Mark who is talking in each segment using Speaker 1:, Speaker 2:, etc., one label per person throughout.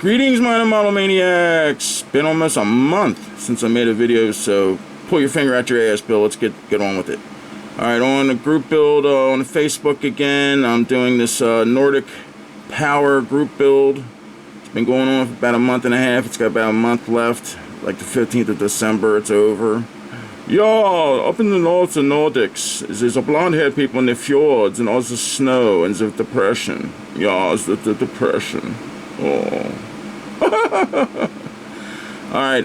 Speaker 1: Greetings, minor model maniacs. Been almost a month since I made a video, so pull your finger out your ass, Bill. Let's get on with it. Alright, on the group build on Facebook again. I'm doing this Nordic power group build. It's been going on for about a month and a half. It's got about a month left. Like the 15th of December, it's over. Yeah, up in the north, the Nordics, there's a blonde-haired people in the fjords, and also snow, and the depression. Yeah, it's the depression. Oh. Alright,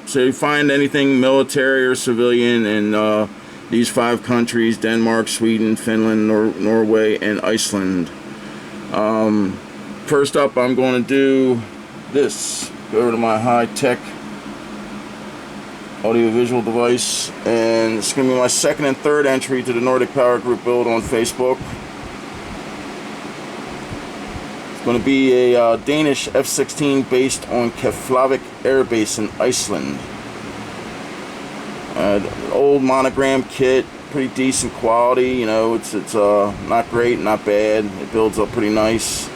Speaker 1: so you find anything military or civilian in these 5 countries: Denmark, Sweden, Finland, Norway, and Iceland. First up, I'm going to do this. Go over to my high-tech audio-visual device, and it's going to be my second and third entry to the Nordic Power Group build on Facebook. It's going to be a Danish F-16 based on Keflavik Air Base in Iceland. Old monogram kit, pretty decent quality. You know, it's not great, not bad. It builds up pretty nice.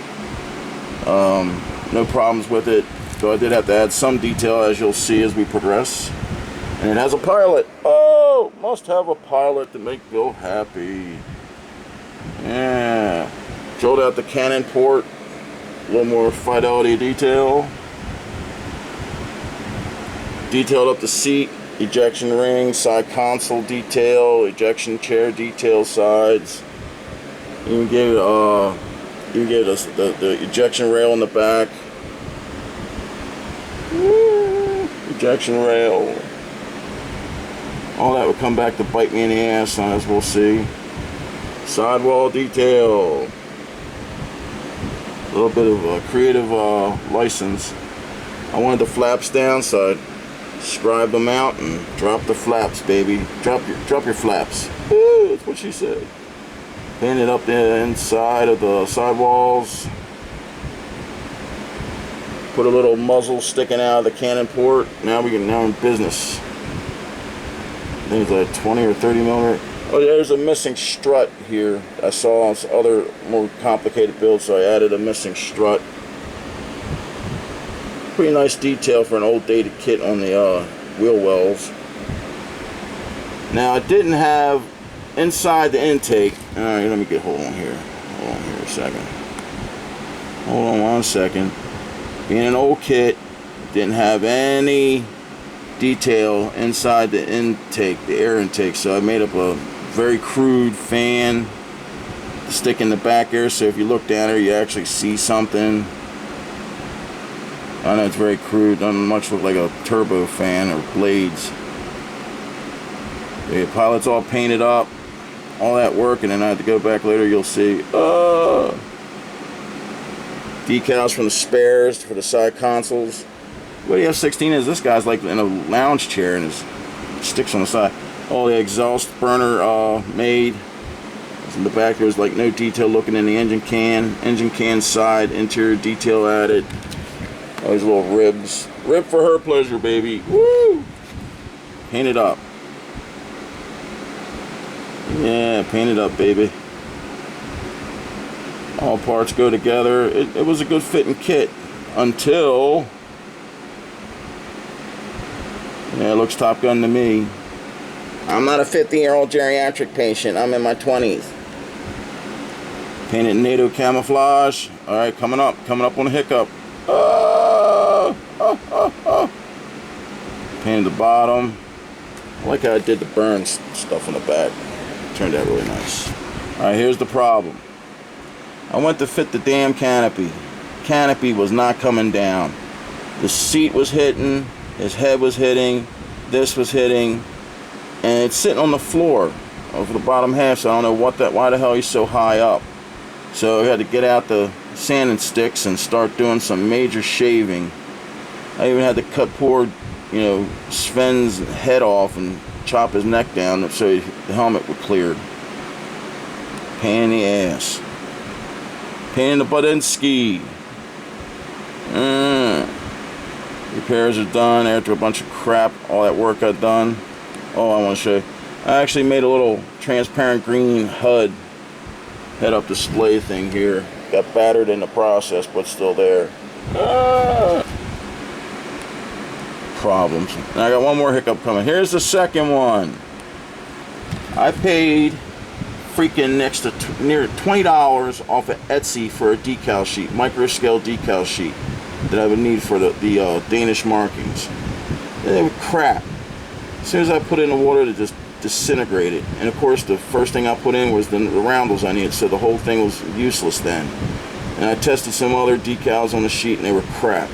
Speaker 1: No problems with it. So I did have to add some detail, as you'll see as we progress. And it has a pilot. Oh, must have a pilot to make Bill happy. Yeah. Drilled out the cannon port. A little more fidelity detail. Detailed up the seat, ejection ring, side console detail, ejection chair detail sides. You can give us the ejection rail in the back. Woo, ejection rail. All that would come back to bite me in the ass, as we'll see. Sidewall detail. A little bit of a creative license. I wanted the flaps down, so I scribed them out and dropped the flaps, baby. Drop your flaps. Ooh, that's what she said. Painted up the inside of the sidewalls. Put a little muzzle sticking out of the cannon port. Now we're in business. I think it's like 20 or 30 millimeter. Oh, there's a missing strut here. I saw on some other more complicated builds, so I added a missing strut. Pretty nice detail for an old dated kit on the wheel wells. Now I didn't have inside the intake. All right, let me hold on here a second. Hold on 1 second. Being an old kit, didn't have any detail inside the intake, the air intake, so I made up a very crude fan to stick in the back there, so if you look down there you actually see something. I know it's very crude, doesn't much look like a turbo fan or blades. The pilot's all painted up, all that work, and then I had to go back later, you'll see decals from the spares for the side consoles. What the F-16 is, this guy's like in a lounge chair and his sticks on the side. All the exhaust burner made. In the back there's like no detail looking in the engine can side, interior detail added. All these little ribs. Rib for her pleasure, baby. Woo! Painted up. Yeah, painted up, baby. All parts go together. It was a good fitting kit until... Yeah, it looks Top Gun to me. I'm not a 50-year-old geriatric patient. I'm in my 20s. Painted NATO camouflage. Alright, coming up on a hiccup. Painted the bottom. I like how I did the burn stuff on the back. Turned out really nice. Alright, here's the problem. I went to fit the damn canopy. Canopy was not coming down. The seat was hitting. His head was hitting, this was hitting, and it's sitting on the floor of the bottom half, so I don't know why the hell he's so high up. So I had to get out the sanding sticks and start doing some major shaving. I even had to cut poor, Sven's head off and chop his neck down so the helmet was cleared. Pain in the ass. Pain in the butt-end-ski. Repairs are done after a bunch of crap. All that work I've done. Oh, I want to show you. I actually made a little transparent green head-up display thing here. Got battered in the process, but still there. Problems. And I got one more hiccup coming. Here's the second one. I paid freaking next to near $20 off of Etsy for a decal sheet, micro scale decal sheet that I would need for the Danish markings. They were crap. As soon as I put it in the water, it just disintegrated. And of course, the first thing I put in was the roundels I needed, so the whole thing was useless then. And I tested some other decals on the sheet, and they were crap.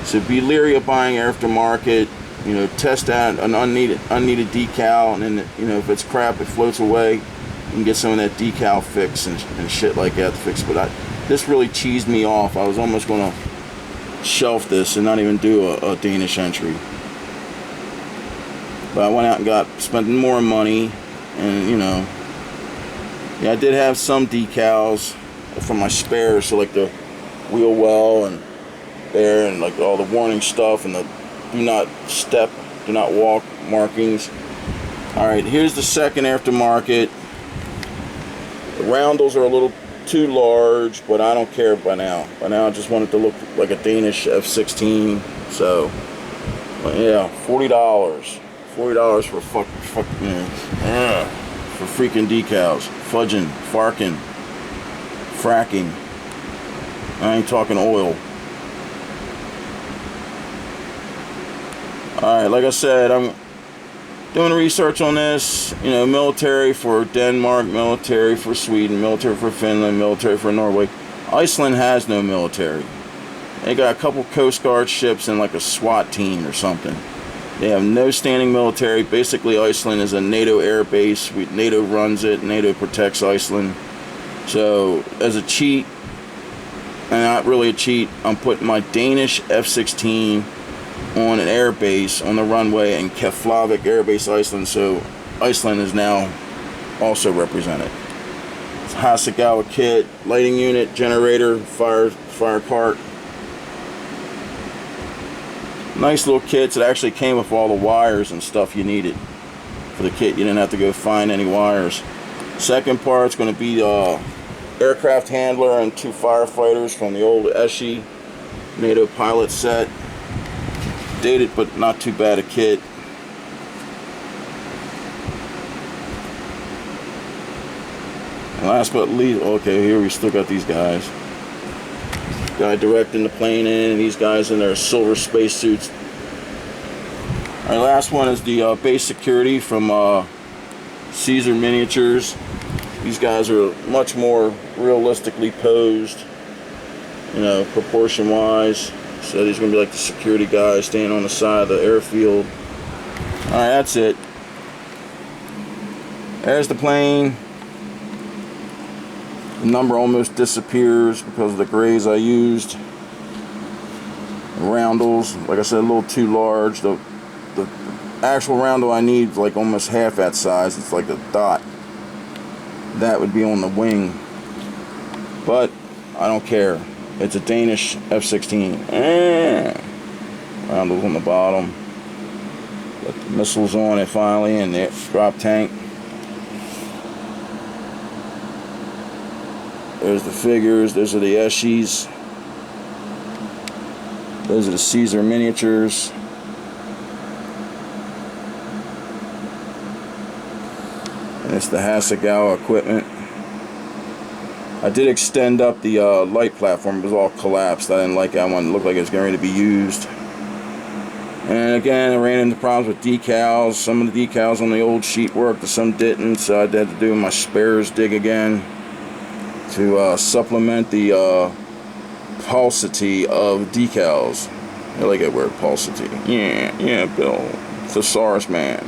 Speaker 1: So be leery of buying aftermarket. You know, test out an unneeded decal, and then, you know, if it's crap, it floats away. You can get some of that decal fix and shit like that to fix. But this really cheesed me off. I was almost going to shelf this and not even do a Danish entry. But I went out and spent more money, and you know, yeah, I did have some decals from my spares, so like the wheel well and there, and like all the warning stuff and the do not step, do not walk markings. All right, here's the second aftermarket. The roundels are a little too large, but I don't care by now. By now, I just want it to look like a Danish F-16. So, yeah, $40. $40 for for freaking decals. Fudging, farking, fracking. I ain't talking oil. Alright, like I said, I'm doing research on this. You know, military for Denmark, military for Sweden, military for Finland, military for Norway. Iceland has no military. They got a couple Coast Guard ships and like a SWAT team or something. They have no standing military. Basically, Iceland is a NATO air base. NATO runs it. NATO protects Iceland. So, as a cheat, and not really a cheat, I'm putting my Danish F-16 on an air base on the runway in Keflavik Air Base, Iceland. So, Iceland is now also represented. It's Hasegawa kit, lighting unit, generator, fire cart. Nice little kits. It actually came with all the wires and stuff you needed for the kit. You didn't have to go find any wires. Second part's going to be the aircraft handler and 2 firefighters from the old Eschi NATO pilot set. Dated, but not too bad a kit. And last but least, okay, here we still got these guys. Guy directing the plane in, and these guys in their silver spacesuits. Our last one is the base security from Caesar Miniatures. These guys are much more realistically posed, you know, proportion wise. So these are going to be like the security guys standing on the side of the airfield. Alright, that's it. There's the plane. The number almost disappears because of the grays I used. The roundels, like I said, a little too large. The actual roundel I need is like almost half that size. It's like a dot. That would be on the wing. But I don't care. It's a Danish F-16. Roundels on the bottom. Got the missiles on it finally, and the drop tank. There's the figures. Those are the Eschis. Those are the Caesar Miniatures. And it's the Hasegawa equipment. I did extend up the light platform. It was all collapsed. I didn't like it. I wanted it to look like it was going to be used. And again, I ran into problems with decals. Some of the decals on the old sheet worked, some didn't. So I had to do my spares dig again to supplement the pulsity of decals. I like that word, pulsity. Yeah, Bill. Thesaurus man.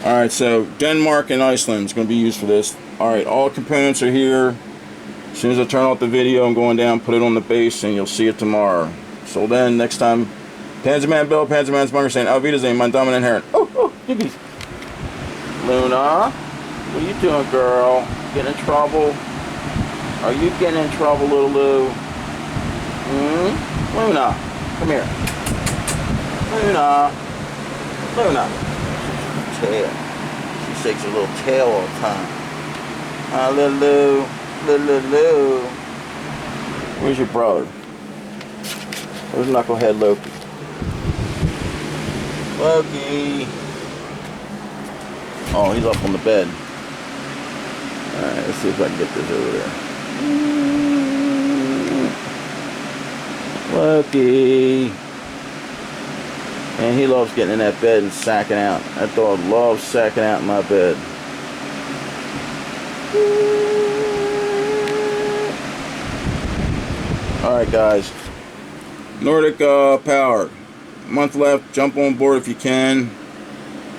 Speaker 1: Alright, so Denmark and Iceland is going to be used for this. Alright, all components are here. As soon as I turn off the video, I'm going down, put it on the base, and you'll see it tomorrow. So then, next time, Panzerman Bill, Panzerman Spunger saying, Auf Wiedersehen, mein Damen und Herren. Oh, Gibbies. Luna, what are you doing, girl? Getting in trouble? Are you getting in trouble, little Lou? Luna, come here. Luna. Tail. She shakes her little tail all the time. Little Lou. Where's your brother? Where's Knucklehead Loki? Loki! Oh, he's up on the bed. Alright, let's see if I can get this over there. Loki! And he loves getting in that bed and sacking out. That dog loves sacking out in my bed. Alright guys, Nordic power, month left, jump on board if you can.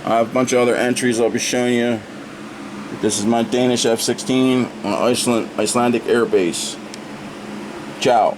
Speaker 1: I have a bunch of other entries I'll be showing you. This is my Danish F-16 on Icelandic Air Base. Ciao.